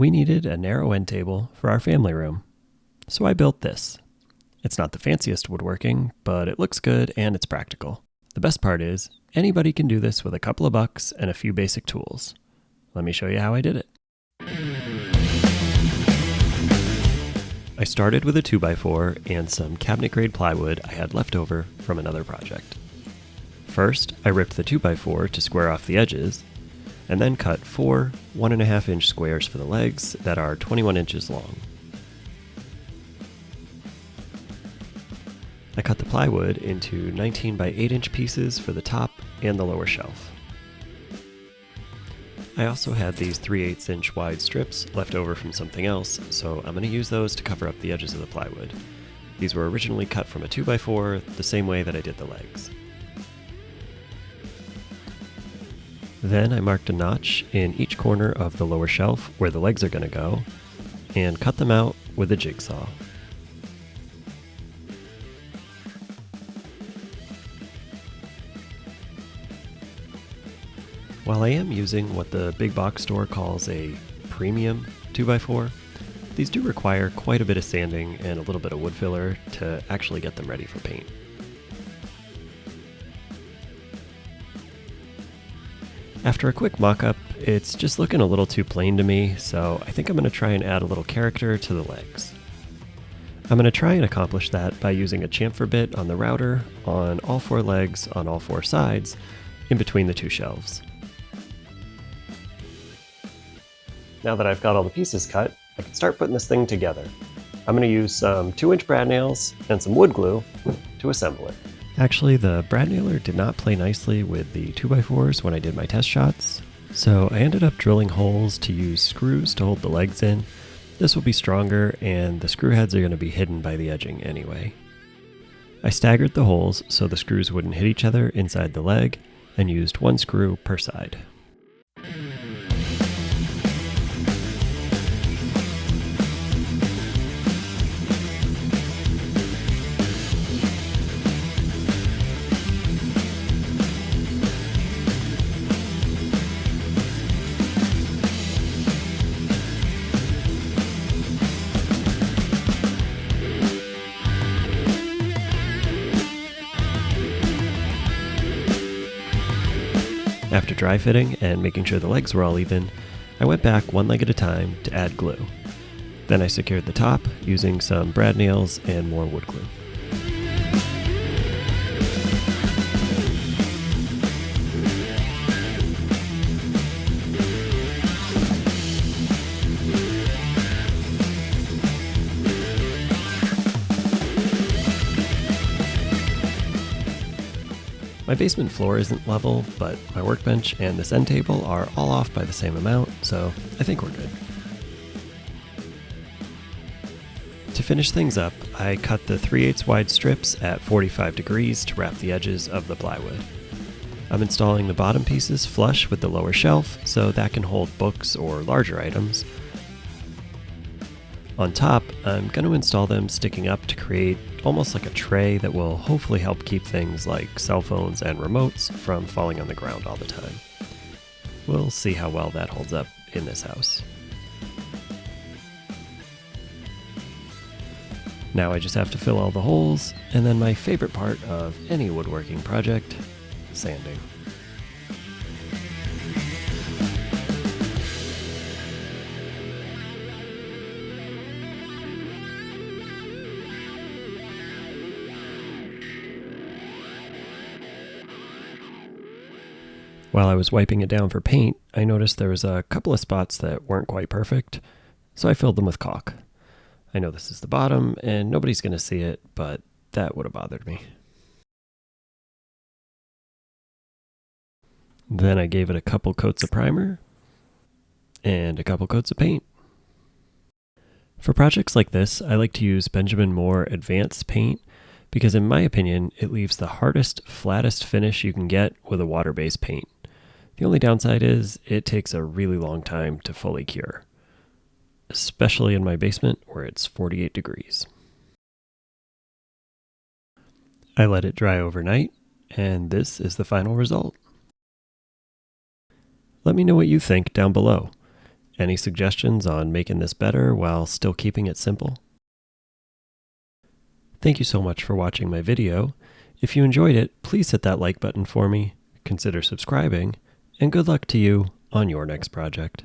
we needed a narrow end table for our family room. So I built this. It's not the fanciest woodworking, but it looks good and it's practical. The best part is, anybody can do this with a couple of bucks and a few basic tools. Let me show you how I did it. I started with a 2x4 and some cabinet-grade plywood I had left over from another project. First, I ripped the 2x4 to square off the edges, and then cut 4 1.5-inch squares for the legs that are 21 inches long. I cut the plywood into 19 by 8-inch pieces for the top and the lower shelf. I also had these 3/8-inch wide strips left over from something else, so I'm going to use those to cover up the edges of the plywood. These were originally cut from a 2x4 the same way that I did the legs. Then I marked a notch in each corner of the lower shelf where the legs are going to go, and cut them out with a jigsaw. While I am using what the big box store calls a premium 2x4, these do require quite a bit of sanding and a little bit of wood filler to actually get them ready for paint. After a quick mock-up, it's just looking a little too plain to me, so I think I'm going to try and add a little character to the legs. I'm going to try and accomplish that by using a chamfer bit on the router on all 4 legs on all 4 sides in between the 2 shelves. Now that I've got all the pieces cut, I can start putting this thing together. I'm going to use some 2-inch brad nails and some wood glue to assemble it. Actually, the brad nailer did not play nicely with the 2x4s when I did my test shots, so I ended up drilling holes to use screws to hold the legs in. This will be stronger, and the screw heads are going to be hidden by the edging anyway. I staggered the holes so the screws wouldn't hit each other inside the leg, and used 1 screw per side. After dry fitting and making sure the legs were all even, I went back 1 leg at a time to add glue. Then I secured the top using some brad nails and more wood glue. My basement floor isn't level, but my workbench and this end table are all off by the same amount, so I think we're good. To finish things up, I cut the 3/8 wide strips at 45 degrees to wrap the edges of the plywood. I'm installing the bottom pieces flush with the lower shelf so that can hold books or larger items. On top, I'm going to install them sticking up to create almost like a tray that will hopefully help keep things like cell phones and remotes from falling on the ground all the time. We'll see how well that holds up in this house. Now I just have to fill all the holes, and then my favorite part of any woodworking project, sanding. While I was wiping it down for paint, I noticed there was a couple of spots that weren't quite perfect, so I filled them with caulk. I know this is the bottom, and nobody's going to see it, but that would have bothered me. Then I gave it a couple coats of primer, and a couple coats of paint. For projects like this, I like to use Benjamin Moore Advanced Paint, because in my opinion, it leaves the hardest, flattest finish you can get with a water-based paint. The only downside is it takes a really long time to fully cure, especially in my basement where it's 48 degrees. I let it dry overnight, and this is the final result. Let me know what you think down below. Any suggestions on making this better while still keeping it simple? Thank you so much for watching my video. If you enjoyed it, please hit that like button for me, consider subscribing, and good luck to you on your next project.